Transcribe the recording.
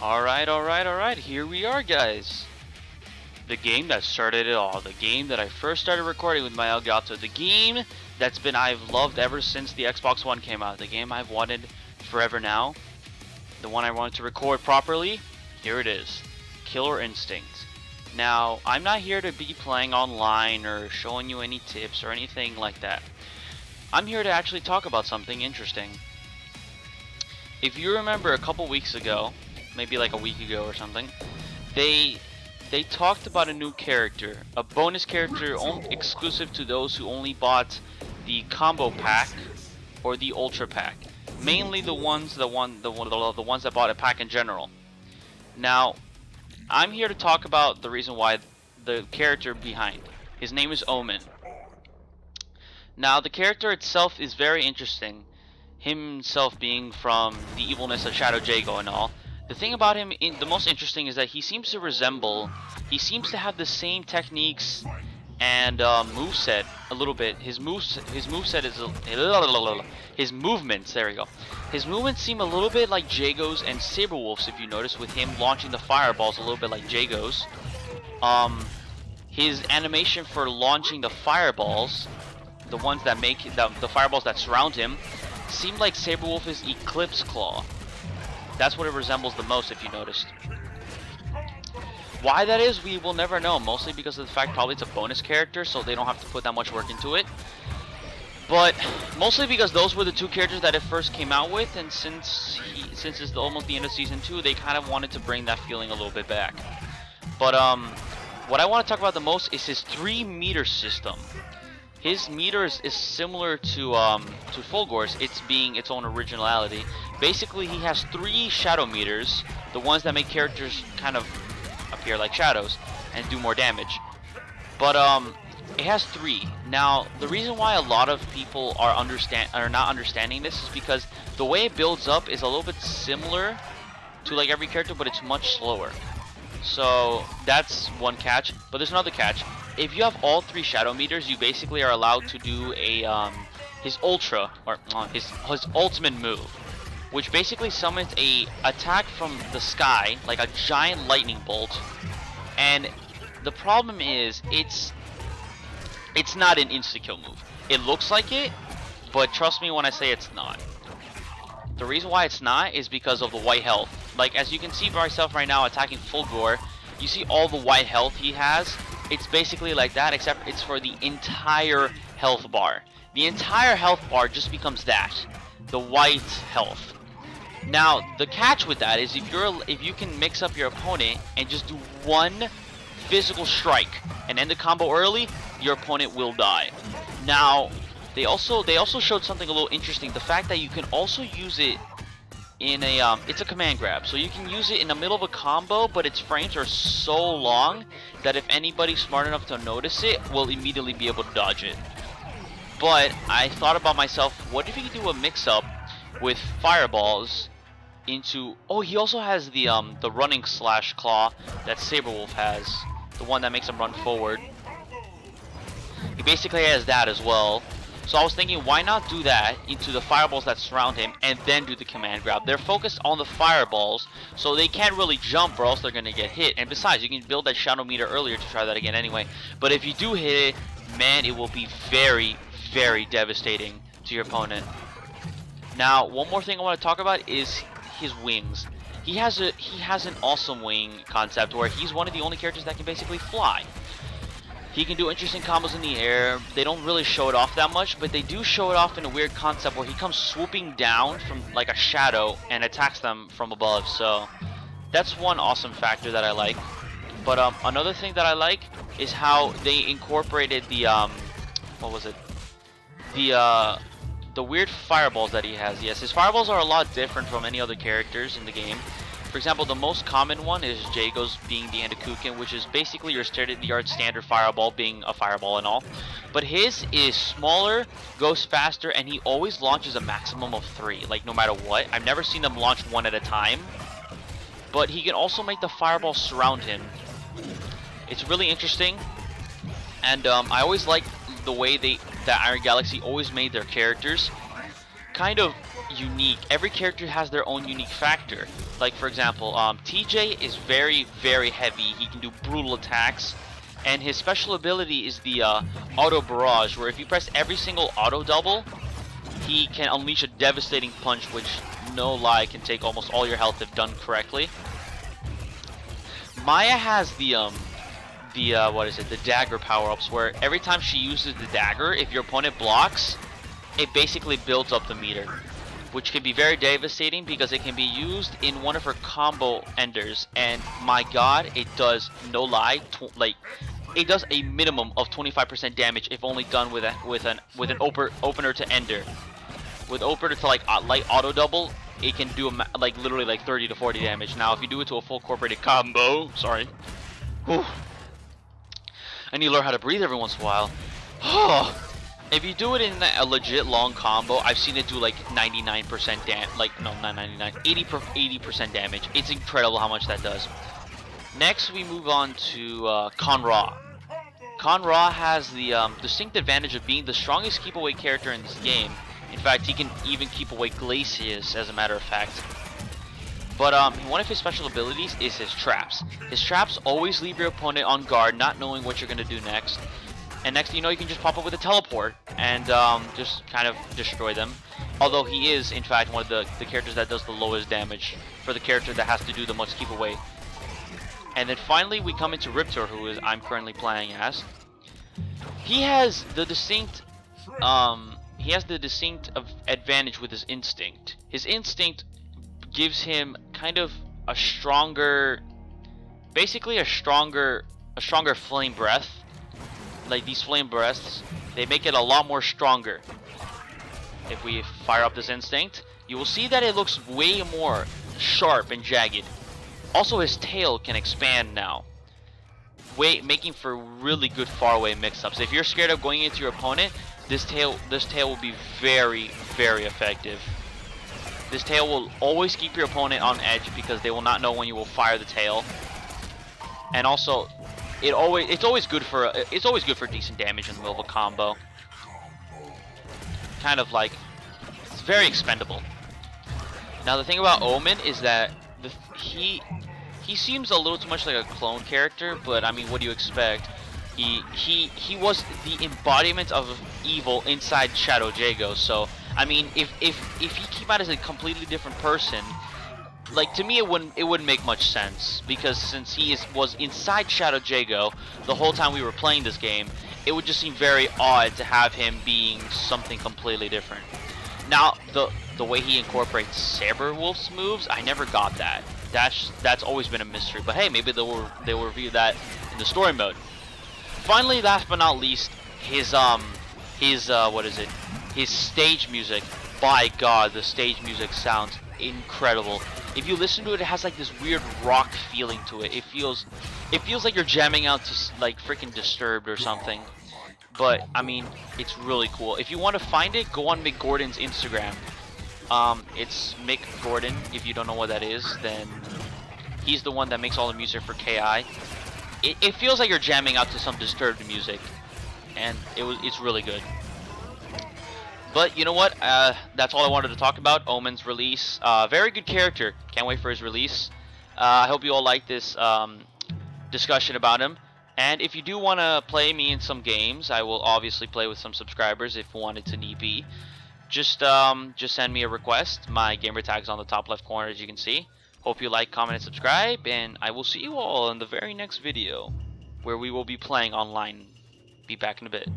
Alright, here we are, guys. The game that started it all. The game that I first started recording with my Elgato. The game I've loved ever since the Xbox One came out. The game I've wanted forever now. The one I wanted to record properly. Here it is. Killer Instinct. Now, I'm not here to be playing online or showing you any tips or anything like that. I'm here to actually talk about something interesting. If you remember a couple weeks ago, maybe like a week ago or something, they talked about a new character, a bonus character exclusive to those who only bought the combo pack or the ultra pack. Mainly the ones that bought a pack in general. Now, I'm here to talk about the reason why, the character behind. His name is Omen. Now, the character itself is very interesting. Himself being from the evilness of Shadow Jago and all. The thing about him, the most interesting, is that he seems to have the same techniques and moveset a little bit. His moveset is his movements. There we go. His movements seem a little bit like Jago's and Saberwolf's, if you notice, with him launching the fireballs a little bit like Jago's. His animation for launching the fireballs, the ones that make the fireballs that surround him, seem like Saberwolf's Eclipse Claw. That's what it resembles the most, if you noticed. Why that is, we will never know. Mostly because of the fact probably it's a bonus character, so they don't have to put that much work into it. But mostly because those were the two characters that it first came out with, and since it's almost the end of Season 2, they kind of wanted to bring that feeling a little bit back. But what I want to talk about the most is his 3-meter system. His meters is similar to Fulgor's, it's being its own originality. Basically, he has 3 shadow meters, the ones that make characters kind of appear like shadows and do more damage. But it has 3. Now, the reason why a lot of people are not understanding this is because the way it builds up is a little bit similar to like every character, but it's much slower. So that's one catch. But there's another catch. If you have all 3 shadow meters, you basically are allowed to do a his ultra, or his ultimate move, which basically summons a attack from the sky, like a giant lightning bolt. And the problem is, it's not an insta-kill move. It looks like it, but trust me when I say it's not. The reason why it's not is because of the white health. Like, as you can see by myself right now attacking Fulgor, you see all the white health he has. It's basically like that, except it's for the entire health bar. The entire health bar just becomes that, the white health. Now, the catch with that is if you can mix up your opponent and just do one physical strike and end the combo early, your opponent will die. Now, they also showed something a little interesting. The fact that you can also use it in a it's a command grab, so you can use it in the middle of a combo, but its frames are so long that if anybody's smart enough to notice it, will immediately be able to dodge it. But I thought about myself, what if you could do a mix-up with fireballs into... Oh, he also has the running slash claw that Saberwolf has, the one that makes him run forward. He basically has that as well. So I was thinking, why not do that into the fireballs that surround him and then do the command grab? They're focused on the fireballs, so they can't really jump or else they're going to get hit. And besides, you can build that shadow meter earlier to try that again anyway. But if you do hit it, man, it will be very, very devastating to your opponent. Now, one more thing I want to talk about is his wings. He has an awesome wing concept where he's one of the only characters that can basically fly. He can do interesting combos in the air. They don't really show it off that much, but they do show it off in a weird concept where he comes swooping down from like a shadow and attacks them from above. So that's one awesome factor that I like. But another thing that I like is how they incorporated the what was it? The weird fireballs that he has. Yes, his fireballs are a lot different from any other characters in the game. For example, the most common one is Jago's being the Andakuken, which is basically your state-of-the-art standard fireball, being a fireball and all. But his is smaller, goes faster, and he always launches a maximum of 3, like no matter what. I've never seen them launch 1 at a time. But he can also make the fireball surround him. It's really interesting. And I always like the way that Iron Galaxy always made their characters kind of unique. Every character has their own unique factor. Like for example, TJ is very, very heavy. He can do brutal attacks, and his special ability is the auto barrage, where if you press every single auto double, he can unleash a devastating punch, which, no lie, can take almost all your health if done correctly. Maya has the dagger power-ups, where every time she uses the dagger, if your opponent blocks, it basically builds up the meter, which can be very devastating because it can be used in one of her combo enders, and my god, it does, no lie, it does a minimum of 25% damage if only done with an opener to ender. With opener to like light auto double, it can do like literally like 30 to 40 damage. Now, if you do it to a full incorporated combo, sorry, whew, I need to learn how to breathe every once in a while. If you do it in a legit long combo, I've seen it do like 99% not 99, 80% damage. It's incredible how much that does. Next, we move on to Con Ra. Con Ra has the distinct advantage of being the strongest keep away character in this game. In fact, he can even keep away Glacius, as a matter of fact. But one of his special abilities is his traps. His traps always leave your opponent on guard, not knowing what you're going to do next. And next thing you know, you can just pop up with a teleport and just kind of destroy them. Although he is, in fact, one of the characters that does the lowest damage for the character that has to do the most keep away. And then finally, we come into Riptor, who I'm currently playing as. He has the distinct advantage with his instinct. His instinct gives him kind of a stronger, basically a stronger flame breath. Like these flame breaths, they make it a lot more stronger. If we fire up this instinct, you will see that it looks way more sharp and jagged. Also, his tail can expand now, making for really good faraway mix-ups. If you're scared of going into your opponent, this tail will be very, very effective. This tail will always keep your opponent on edge because they will not know when you will fire the tail. And also, it's always good for decent damage in the middle of a combo. Kind of like, it's very expendable. Now the thing about Omen is that he seems a little too much like a clone character, but I mean, what do you expect? He was the embodiment of evil inside Shadow Jago. So I mean, if he came out as a completely different person, like, to me it wouldn't make much sense, because since he was inside Shadow Jago the whole time we were playing this game, it would just seem very odd to have him being something completely different. Now the way he incorporates Saberwolf's moves, I never got that. That's always been a mystery, but hey, maybe they'll reveal that in the story mode. Finally, last but not least, his stage music. By God, the stage music sounds incredible. If you listen to it, it has like this weird rock feeling to it. It feels like you're jamming out to like freaking Disturbed or something. But I mean, it's really cool. If you want to find it, go on Mick Gordon's Instagram. It's Mick Gordon. If you don't know what that is, then he's the one that makes all the music for KI. It feels like you're jamming out to some Disturbed music, and it's really good. But you know what? That's all I wanted to talk about. Omen's release. Very good character. Can't wait for his release. I hope you all like this discussion about him. And if you do want to play me in some games, I will obviously play with some subscribers if wanted to need be. Just send me a request. My gamer tag is on the top left corner, as you can see. Hope you like, comment, and subscribe. And I will see you all in the very next video, where we will be playing online. Be back in a bit.